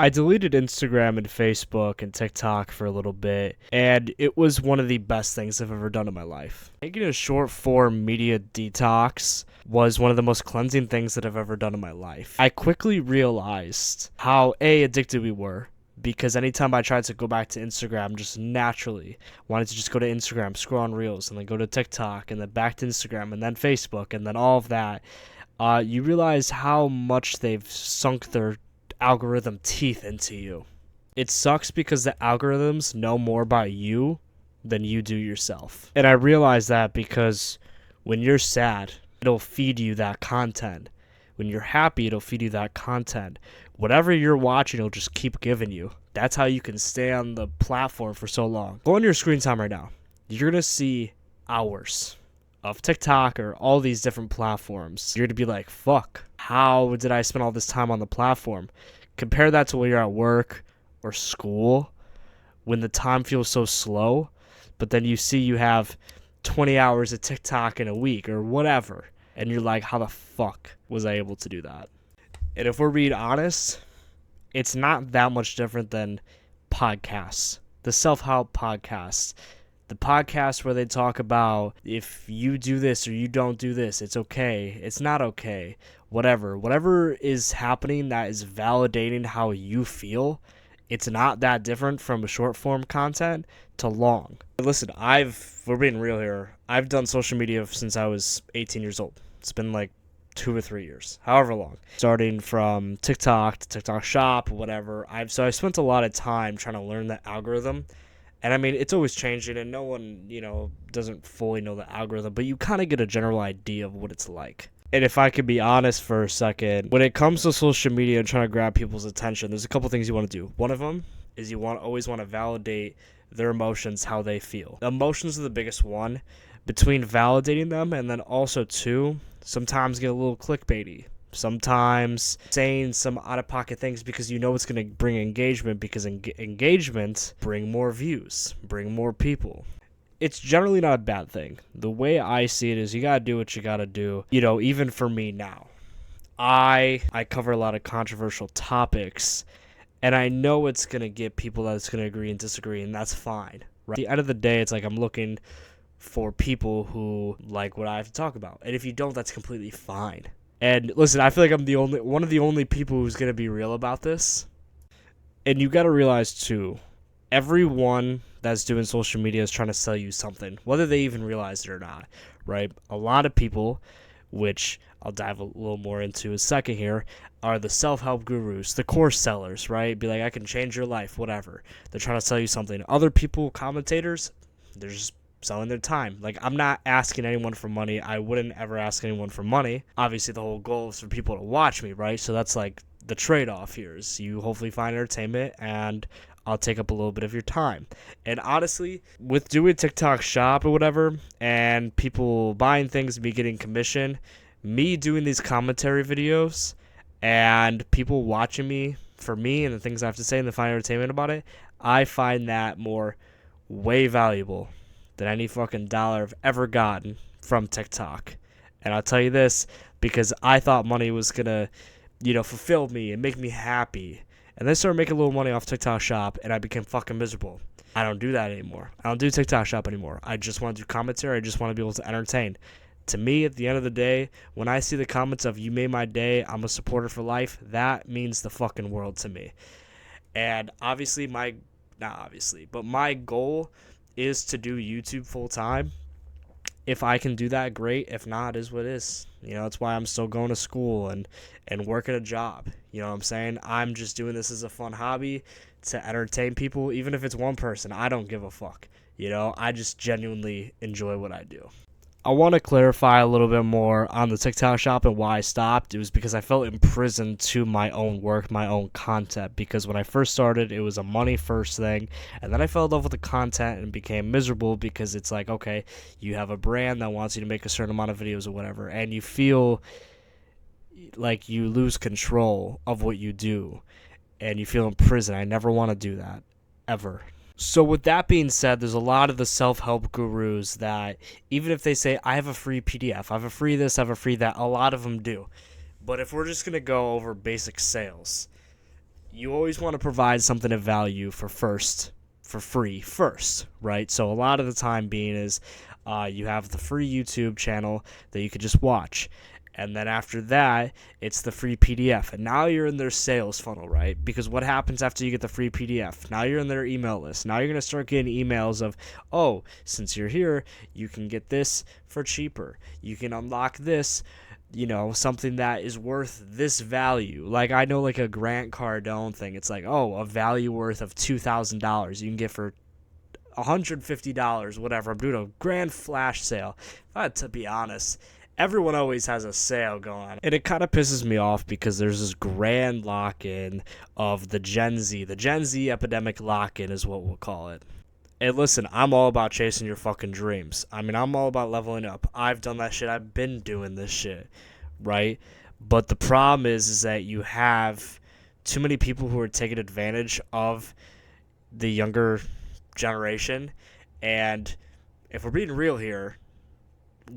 I deleted Instagram and Facebook and TikTok for a little bit, and it was one of the best things I've ever done in my life. Taking a short form media detox was one of the most cleansing things that I've ever done in my life. I quickly realized how addicted we were, because anytime I tried to go back to Instagram, just naturally wanted to just go to Instagram, scroll on Reels, and then go to TikTok, and then back to Instagram, and then Facebook, and then all of that. You realize how much they've sunk their algorithm teeth into you. It sucks because the algorithms know more about you than you do yourself. And I realize that because when you're sad, it'll feed you that content. When you're happy, it'll feed you that content. Whatever you're watching, it'll just keep giving you. That's how you can stay on the platform for so long. Go on your screen time right now. You're going to see hours of TikTok or all these different platforms. You're going to be like, fuck, how did I spend all this time on the platform? Compare that to when you're at work or school, when the time feels so slow, but then you see you have 20 hours of TikTok in a week or whatever, and you're like, how the fuck was I able to do that? And if we're being honest, it's not that much different than podcasts, the self-help podcasts. The podcast where they talk about if you do this or you don't do this, it's okay, it's not okay, whatever is happening that is validating how you feel. It's not that different from short form content to long. Listen, we're being real here, I've done social media since I was 18 years old. It's been like 2 or 3 years, however long, starting from TikTok to TikTok Shop, whatever. I spent a lot of time trying to learn the algorithm. And I mean, it's always changing, and no one, doesn't fully know the algorithm, but you kind of get a general idea of what it's like. And if I could be honest for a second, when it comes to social media and trying to grab people's attention, there's a couple things you want to do. One of them is you always want to validate their emotions, how they feel. Emotions are the biggest one. Between validating them and then also, two, sometimes get a little clickbaity. Sometimes saying some out-of-pocket things because you know it's going to bring engagement, because engagement bring more views, bring more people. It's generally not a bad thing. The way I see it is you got to do what you got to do. Even for me now, I cover a lot of controversial topics, and I know it's going to get people that's going to agree and disagree, and that's fine. Right? At the end of the day, it's like I'm looking for people who like what I have to talk about. And if you don't, that's completely fine. And listen, I feel like I'm one of the only people who's going to be real about this. And you got to realize, too, everyone that's doing social media is trying to sell you something, whether they even realize it or not, right? A lot of people, which I'll dive a little more into in a second here, are the self-help gurus, the course sellers, right? Be like, I can change your life, whatever. They're trying to sell you something. Other people, commentators, they're just selling their time. Like, I'm not asking anyone for money. I wouldn't ever ask anyone for money. Obviously, the whole goal is for people to watch me, right? So that's like the trade-off here is you hopefully find entertainment, and I'll take up a little bit of your time. And honestly, with doing TikTok Shop or whatever, and people buying things and me getting commission, me doing these commentary videos and people watching me for me and the things I have to say and the fine entertainment about it, I find that way valuable than any fucking dollar I've ever gotten from TikTok. And I'll tell you this, because I thought money was gonna, fulfill me and make me happy. And then I started making a little money off TikTok Shop, and I became fucking miserable. I don't do that anymore. I don't do TikTok Shop anymore. I just want to do commentary. I just want to be able to entertain. To me, at the end of the day, when I see the comments of "you made my day, I'm a supporter for life," that means the fucking world to me. And obviously, my goal is to do YouTube full time. If I can do that, great. If not, it is what it is. That's why I'm still going to school and working a job. You know what I'm saying? I'm just doing this as a fun hobby to entertain people. Even if it's one person, I don't give a fuck. I just genuinely enjoy what I do. I want to clarify a little bit more on the TikTok Shop and why I stopped. It was because I felt imprisoned to my own work, my own content. Because when I first started, it was a money first thing. And then I fell in love with the content and became miserable because it's like, okay, you have a brand that wants you to make a certain amount of videos or whatever. And you feel like you lose control of what you do. And you feel imprisoned. I never want to do that. Ever. So with that being said, there's a lot of the self-help gurus that even if they say, I have a free PDF, I have a free this, I have a free that, a lot of them do. But if we're just going to go over basic sales, you always want to provide something of value for free first, right? So a lot of the time being is you have the free YouTube channel that you could just watch. And then after that, it's the free PDF. And now you're in their sales funnel, right? Because what happens after you get the free PDF? Now you're in their email list. Now you're going to start getting emails of, oh, since you're here, you can get this for cheaper. You can unlock this, something that is worth this value. Like, I know, like, a Grant Cardone thing. It's like, oh, a value worth of $2,000 you can get for $150, whatever. I'm doing a grand flash sale. To be honest, everyone always has a sale going on. And it kind of pisses me off because there's this grand lock-in of the Gen Z. The Gen Z epidemic lock-in is what we'll call it. And listen, I'm all about chasing your fucking dreams. I mean, I'm all about leveling up. I've done that shit. I've been doing this shit, right? But the problem is that you have too many people who are taking advantage of the younger generation. And if we're being real here,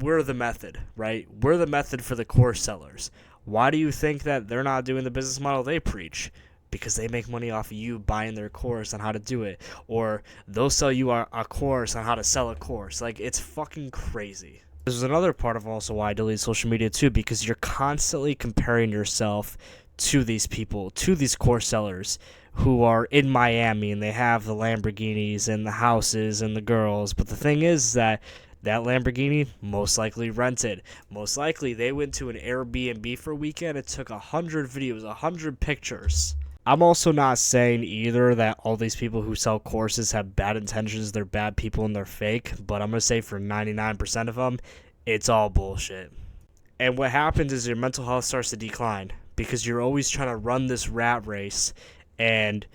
we're the method, right? We're the method for the course sellers. Why do you think that they're not doing the business model they preach? Because they make money off of you buying their course on how to do it. Or they'll sell you a course on how to sell a course. Like, it's fucking crazy. This is another part of also why I delete social media too, because you're constantly comparing yourself to these people, to these course sellers who are in Miami and they have the Lamborghinis and the houses and the girls. But the thing is that Lamborghini most likely rented. Most likely they went to an Airbnb for a weekend and took 100 videos, 100 pictures. I'm also not saying either that all these people who sell courses have bad intentions, they're bad people and they're fake, but I'm going to say for 99% of them, it's all bullshit. And what happens is your mental health starts to decline because you're always trying to run this rat race and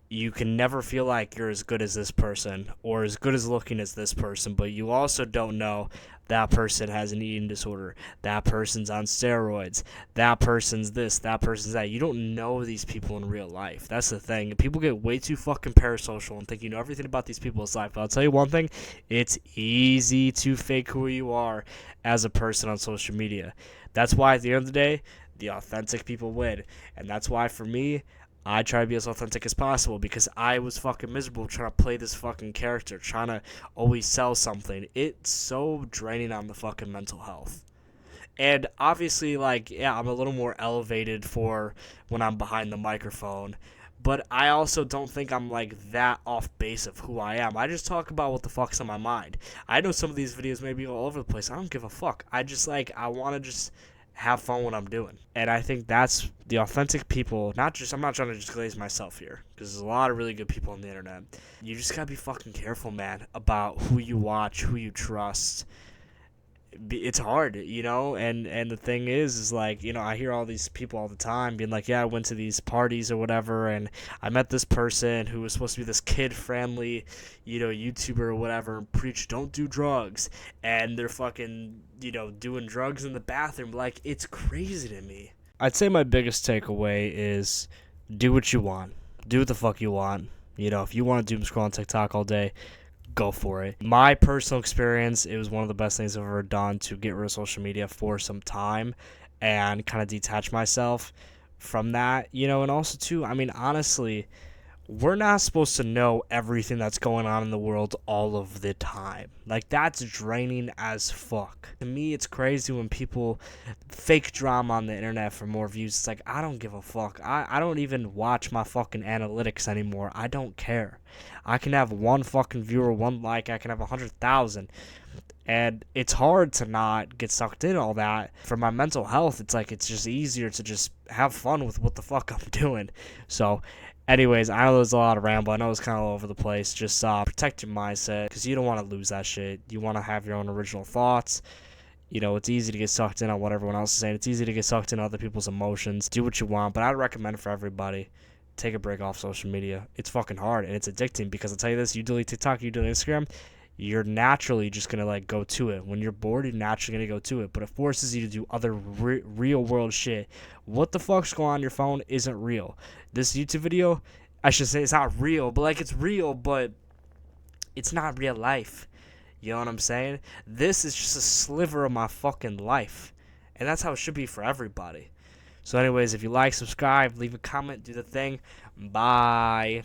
you can never feel like you're as good as this person or as good as looking as this person, but you also don't know that person has an eating disorder, that person's on steroids, that person's this, that person's that. You don't know these people in real life. That's the thing. People get way too fucking parasocial and think you know everything about these people's life. But I'll tell you one thing, it's easy to fake who you are as a person on social media. That's why at the end of the day, the authentic people win. And that's why for me, I try to be as authentic as possible because I was fucking miserable trying to play this fucking character, trying to always sell something. It's so draining on the fucking mental health. And obviously, like, yeah, I'm a little more elevated for when I'm behind the microphone, but I also don't think I'm, like, that off base of who I am. I just talk about what the fuck's on my mind. I know some of these videos may be all over the place. I don't give a fuck. I want to just have fun what I'm doing. And I think that's the authentic people, I'm not trying to just glaze myself here, because there's a lot of really good people on the internet. You just gotta be fucking careful, man, about who you watch, who you trust. It's hard, and the thing is like, I hear all these people all the time being like, yeah, I went to these parties or whatever, and I met this person who was supposed to be this kid-friendly, YouTuber or whatever, and preach don't do drugs, and they're fucking, doing drugs in the bathroom. Like, it's crazy to me. I'd say my biggest takeaway is do what you want. Do what the fuck you want. If you want to doom scroll on TikTok all day, go for it. My personal experience, it was one of the best things I've ever done to get rid of social media for some time and kind of detach myself from that, and also too, I mean, honestly, we're not supposed to know everything that's going on in the world all of the time. Like, that's draining as fuck. To me, it's crazy when people fake drama on the internet for more views. It's like, I don't give a fuck. I don't even watch my fucking analytics anymore. I don't care. I can have one fucking viewer, one like. I can have 100,000. And it's hard to not get sucked in all that. For my mental health, it's like, it's just easier to just have fun with what the fuck I'm doing. So, anyways, I know there's a lot of ramble. I know it's kind of all over the place. Just protect your mindset because you don't want to lose that shit. You want to have your own original thoughts. It's easy to get sucked in on what everyone else is saying. It's easy to get sucked in on other people's emotions. Do what you want, but I'd recommend for everybody, take a break off social media. It's fucking hard, and it's addicting because I'll tell you this, you delete TikTok, you delete Instagram, you're naturally just going to, go to it. When you're bored, you're naturally going to go to it, but it forces you to do other real-world shit. What the fuck's going on your phone isn't real. This YouTube video, I should say it's not real, but, it's real, but it's not real life. You know what I'm saying? This is just a sliver of my fucking life, and that's how it should be for everybody. So anyways, if you like, subscribe, leave a comment, do the thing. Bye.